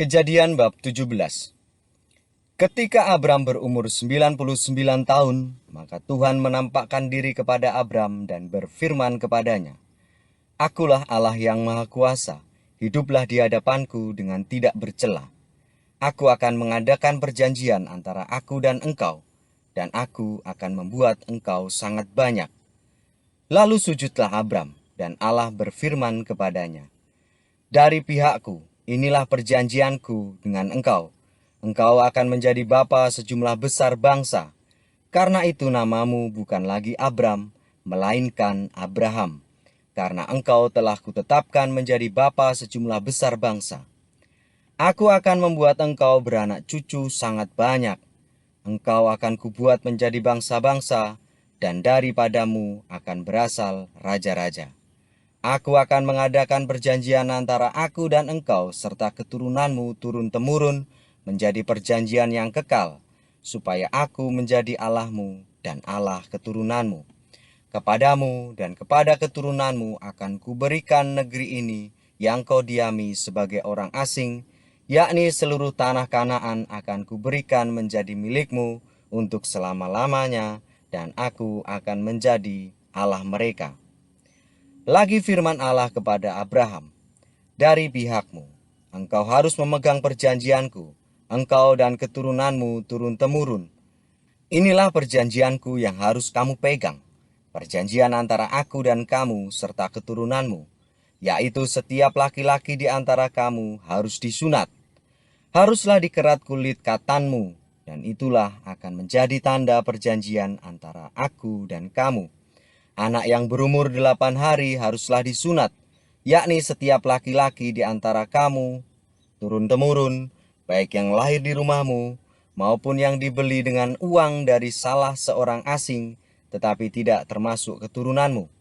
Kejadian bab 17. Ketika Abram berumur 99 tahun, maka Tuhan menampakkan diri kepada Abram dan berfirman kepadanya, "Akulah Allah yang Maha Kuasa, hiduplah di hadapanku dengan tidak bercela. Aku akan mengadakan perjanjian antara aku dan engkau, dan aku akan membuat engkau sangat banyak." Lalu sujudlah Abram, dan Allah berfirman kepadanya, "Dari pihakku, inilah perjanjianku dengan engkau. Engkau akan menjadi bapa sejumlah besar bangsa. Karena itu namamu bukan lagi Abram, melainkan Abraham. Karena engkau telah kutetapkan menjadi bapa sejumlah besar bangsa. Aku akan membuat engkau beranak cucu sangat banyak. Engkau akan kubuat menjadi bangsa-bangsa, dan daripadamu akan berasal raja-raja. Aku akan mengadakan perjanjian antara aku dan engkau serta keturunanmu turun-temurun menjadi perjanjian yang kekal, supaya aku menjadi Allahmu dan Allah keturunanmu. Kepadamu dan kepada keturunanmu akan kuberikan negeri ini yang kau diami sebagai orang asing, yakni seluruh tanah Kanaan akan kuberikan menjadi milikmu untuk selama-lamanya, dan aku akan menjadi Allah mereka." Lagi firman Allah kepada Abraham, "Dari pihakmu, engkau harus memegang perjanjianku, engkau dan keturunanmu turun-temurun. Inilah perjanjianku yang harus kamu pegang, perjanjian antara aku dan kamu serta keturunanmu, yaitu setiap laki-laki di antara kamu harus disunat. Haruslah dikerat kulit katanmu, dan itulah akan menjadi tanda perjanjian antara aku dan kamu. Anak yang berumur 8 hari haruslah disunat, yakni setiap laki-laki di antara kamu, turun-temurun, baik yang lahir di rumahmu, maupun yang dibeli dengan uang dari salah seorang asing, tetapi tidak termasuk keturunanmu.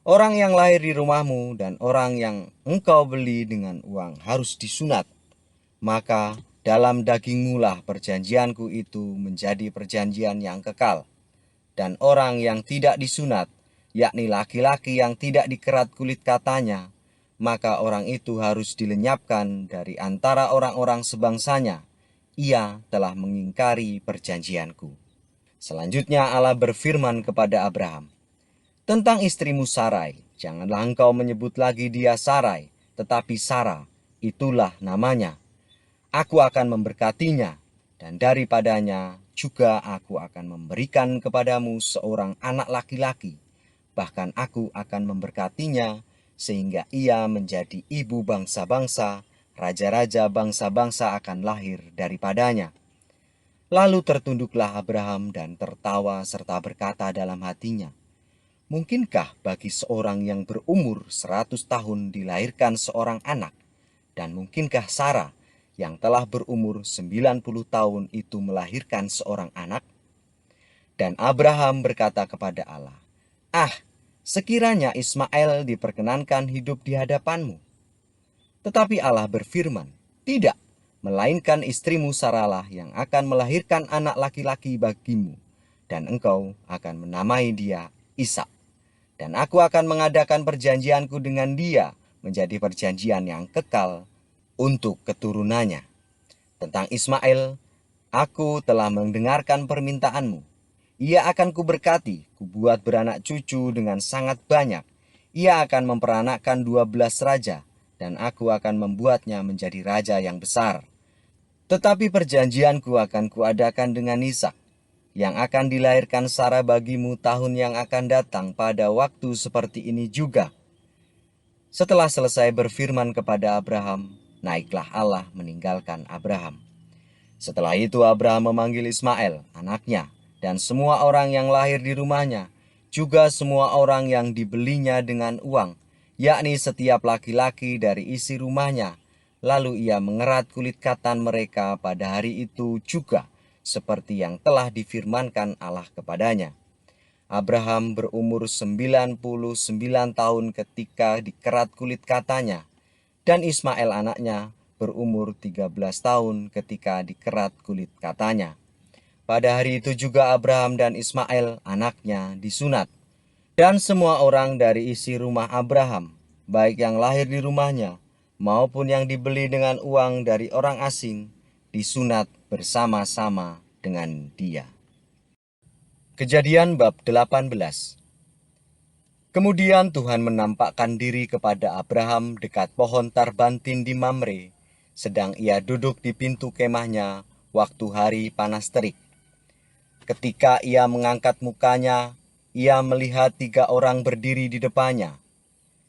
Orang yang lahir di rumahmu dan orang yang engkau beli dengan uang harus disunat. Maka dalam dagingmulah perjanjianku itu menjadi perjanjian yang kekal. Dan orang yang tidak disunat, yakni laki-laki yang tidak dikerat kulit katanya, maka orang itu harus dilenyapkan dari antara orang-orang sebangsanya. Ia telah mengingkari perjanjianku. Selanjutnya Allah berfirman kepada Abraham, "Tentang istrimu Sarai, janganlah engkau menyebut lagi dia Sarai, tetapi Sara, itulah namanya. Aku akan memberkatinya, dan daripadanya juga aku akan memberikan kepadamu seorang anak laki-laki. Bahkan aku akan memberkatinya, sehingga ia menjadi ibu bangsa-bangsa, raja-raja bangsa-bangsa akan lahir daripadanya." Lalu tertunduklah Abraham dan tertawa serta berkata dalam hatinya, "Mungkinkah bagi seorang yang berumur 100 tahun dilahirkan seorang anak? Dan mungkinkah Sarah yang telah berumur 90 tahun itu melahirkan seorang anak?" Dan Abraham berkata kepada Allah, "Ah, sekiranya Ismail diperkenankan hidup di hadapanmu." Tetapi Allah berfirman, "Tidak, melainkan istrimu Saralah yang akan melahirkan anak laki-laki bagimu, dan engkau akan menamai dia Ishak. Dan aku akan mengadakan perjanjianku dengan dia menjadi perjanjian yang kekal untuk keturunannya. Tentang Ismail, aku telah mendengarkan permintaanmu. Ia akan kuberkati, kubuat beranak cucu dengan sangat banyak. Ia akan memperanakkan 12 raja, dan aku akan membuatnya menjadi raja yang besar. Tetapi perjanjianku akan kuadakan dengan Ishak, yang akan dilahirkan Sara bagimu tahun yang akan datang pada waktu seperti ini juga." Setelah selesai berfirman kepada Abraham, naiklah Allah meninggalkan Abraham. Setelah itu Abraham memanggil Ismail, anaknya, dan semua orang yang lahir di rumahnya, juga semua orang yang dibelinya dengan uang, yakni setiap laki-laki dari isi rumahnya. Lalu ia mengerat kulit katan mereka pada hari itu juga, seperti yang telah difirmankan Allah kepadanya. Abraham berumur 99 tahun ketika dikerat kulit katanya, dan Ismail anaknya berumur 13 tahun ketika dikerat kulit katanya. Pada hari itu juga Abraham dan Ismail anaknya disunat. Dan semua orang dari isi rumah Abraham, baik yang lahir di rumahnya maupun yang dibeli dengan uang dari orang asing, disunat bersama-sama dengan dia. Kejadian bab 18. Kemudian Tuhan menampakkan diri kepada Abraham dekat pohon tarbantin di Mamre, sedang ia duduk di pintu kemahnya waktu hari panas terik. Ketika ia mengangkat mukanya, ia melihat 3 orang berdiri di depannya.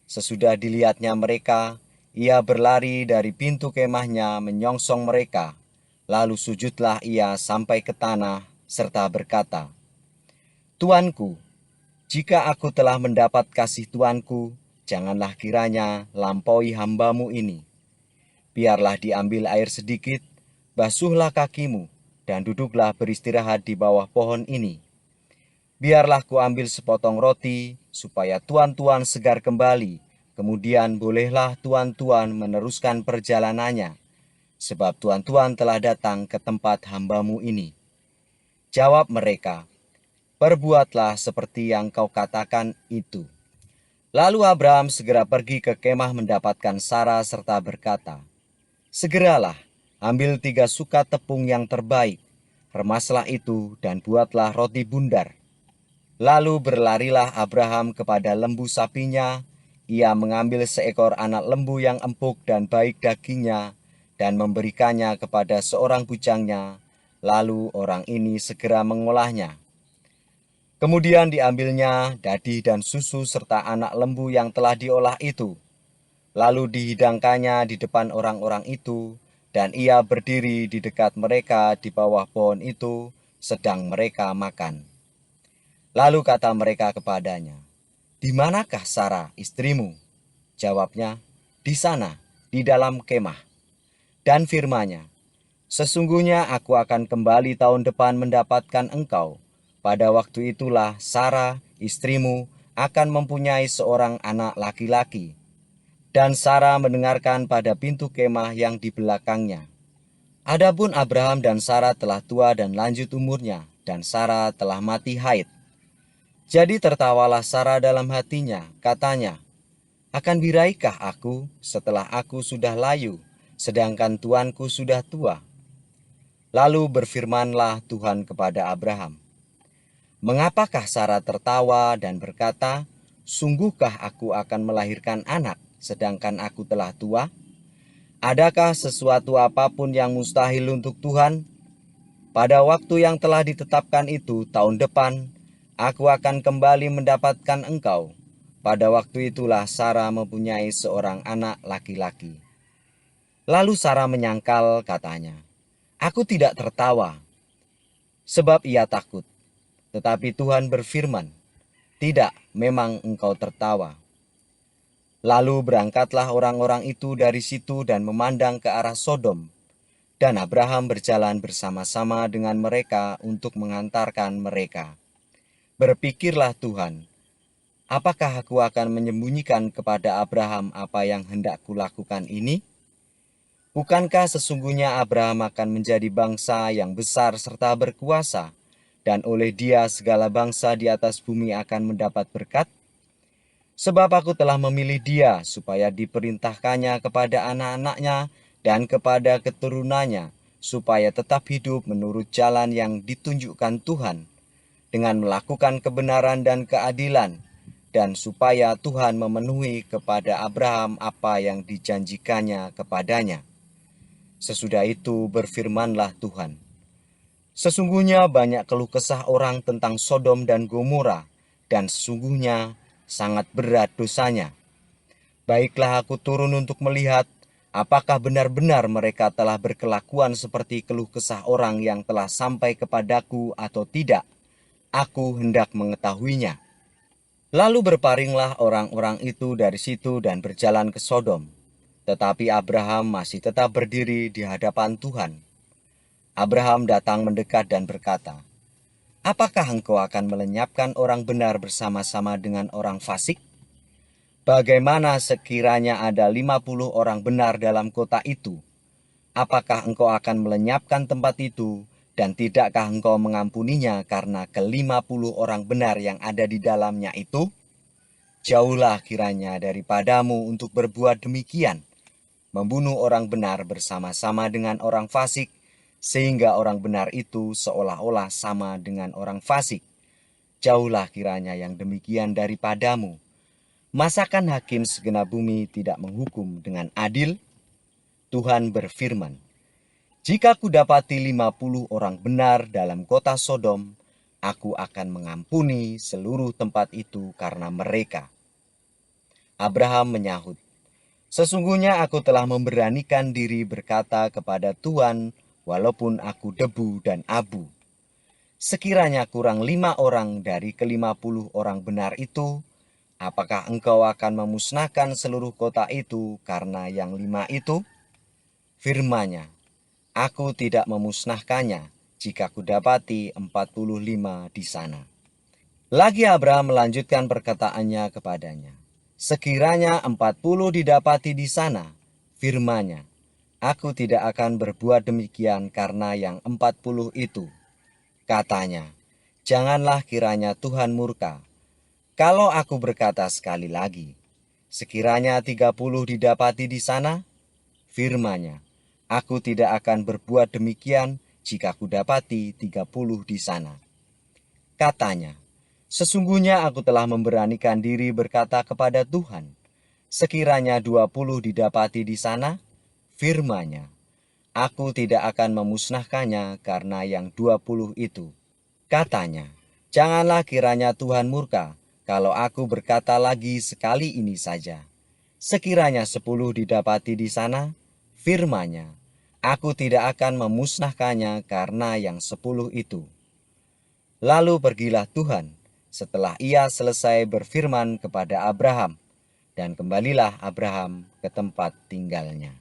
Sesudah dilihatnya mereka, ia berlari dari pintu kemahnya menyongsong mereka. Lalu sujudlah ia sampai ke tanah serta berkata, "Tuanku, jika aku telah mendapat kasih Tuanku, janganlah kiranya lampaui hambamu ini. Biarlah diambil air sedikit, basuhlah kakimu, dan duduklah beristirahat di bawah pohon ini. Biarlah kuambil sepotong roti, supaya tuan-tuan segar kembali. Kemudian bolehlah tuan-tuan meneruskan perjalanannya, sebab tuan-tuan telah datang ke tempat hambamu ini." Jawab mereka, "Perbuatlah seperti yang kau katakan itu." Lalu Abraham segera pergi ke kemah mendapatkan Sara serta berkata, "Segeralah, ambil 3 sukat tepung yang terbaik, remaslah itu dan buatlah roti bundar." Lalu berlarilah Abraham kepada lembu sapinya, ia mengambil seekor anak lembu yang empuk dan baik dagingnya, dan memberikannya kepada seorang bujangnya, lalu orang ini segera mengolahnya. Kemudian diambilnya dadi dan susu serta anak lembu yang telah diolah itu. Lalu dihidangkannya di depan orang-orang itu, dan ia berdiri di dekat mereka di bawah pohon itu, sedang mereka makan. Lalu kata mereka kepadanya, "Di manakah Sara, istrimu?" Jawabnya, "Di sana, di dalam kemah." Dan firman-Nya, "Sesungguhnya aku akan kembali tahun depan mendapatkan engkau. Pada waktu itulah Sara, istrimu, akan mempunyai seorang anak laki-laki." Dan Sara mendengarkan pada pintu kemah yang di belakangnya. Adapun Abraham dan Sara telah tua dan lanjut umurnya, dan Sara telah mati haid. Jadi tertawalah Sara dalam hatinya, katanya, "Akan biraikah aku setelah aku sudah layu, sedangkan tuanku sudah tua?" Lalu berfirmanlah Tuhan kepada Abraham, "Mengapakah Sara tertawa dan berkata, 'Sungguhkah aku akan melahirkan anak, sedangkan aku telah tua?' Adakah sesuatu apapun yang mustahil untuk Tuhan? Pada waktu yang telah ditetapkan itu, tahun depan, aku akan kembali mendapatkan engkau." Pada waktu itulah Sara mempunyai seorang anak laki-laki. Lalu Sara menyangkal, katanya, "Aku tidak tertawa," sebab ia takut. Tetapi Tuhan berfirman, "Tidak, memang engkau tertawa." Lalu berangkatlah orang-orang itu dari situ dan memandang ke arah Sodom. Dan Abraham berjalan bersama-sama dengan mereka untuk mengantarkan mereka. Berpikirlah Tuhan, "Apakah aku akan menyembunyikan kepada Abraham apa yang hendak kulakukan ini? Bukankah sesungguhnya Abraham akan menjadi bangsa yang besar serta berkuasa, dan oleh dia segala bangsa di atas bumi akan mendapat berkat? Sebab aku telah memilih dia supaya diperintahkannya kepada anak-anaknya dan kepada keturunannya, supaya tetap hidup menurut jalan yang ditunjukkan Tuhan, dengan melakukan kebenaran dan keadilan, dan supaya Tuhan memenuhi kepada Abraham apa yang dijanjikannya kepadanya." Sesudah itu berfirmanlah Tuhan, "Sesungguhnya banyak keluh kesah orang tentang Sodom dan Gomora, dan sesungguhnya sangat berat dosanya. Baiklah aku turun untuk melihat apakah benar-benar mereka telah berkelakuan seperti keluh kesah orang yang telah sampai kepadaku atau tidak. Aku hendak mengetahuinya." Lalu berparinglah orang-orang itu dari situ dan berjalan ke Sodom. Tetapi Abraham masih tetap berdiri di hadapan Tuhan. Abraham datang mendekat dan berkata, "Apakah engkau akan melenyapkan orang benar bersama-sama dengan orang fasik? Bagaimana sekiranya ada 50 orang benar dalam kota itu? Apakah engkau akan melenyapkan tempat itu, dan tidakkah engkau mengampuninya karena ke-50 orang benar yang ada di dalamnya itu? Jauhlah kiranya daripadamu untuk berbuat demikian. membunuh orang benar bersama-sama dengan orang fasik, sehingga orang benar itu seolah-olah sama dengan orang fasik. Jauhlah kiranya yang demikian daripadamu. Masakan hakim segenap bumi tidak menghukum dengan adil? Tuhan berfirman, jika kudapati 50 orang benar dalam kota Sodom, aku akan mengampuni seluruh tempat itu karena mereka. Abraham menyahut, sesungguhnya aku telah memberanikan diri berkata kepada Tuhan, walaupun aku debu dan abu. Sekiranya kurang 5 orang dari ke-50 orang benar itu, apakah engkau akan memusnahkan seluruh kota itu karena yang 5 itu? Firman-Nya, aku tidak memusnahkannya jika kudapati 45 di sana. Lagi Abraham melanjutkan perkataannya kepadanya. Sekiranya 40 didapati di sana, firman-Nya, aku tidak akan berbuat demikian karena yang 40 itu. Katanya, janganlah kiranya Tuhan murka. Kalau aku berkata sekali lagi, sekiranya 30 didapati di sana, firman-Nya, aku tidak akan berbuat demikian jika kudapati 30 di sana. Katanya, sesungguhnya aku telah memberanikan diri berkata kepada Tuhan, sekiranya 20 didapati di sana, firman-Nya, aku tidak akan memusnahkannya karena yang 20 itu. Katanya, janganlah kiranya Tuhan murka kalau aku berkata lagi sekali ini saja. Sekiranya 10 didapati di sana, firman-Nya, aku tidak akan memusnahkannya karena yang 10 itu. Lalu pergilah Tuhan setelah ia selesai berfirman kepada Abraham, dan kembalilah Abraham ke tempat tinggalnya.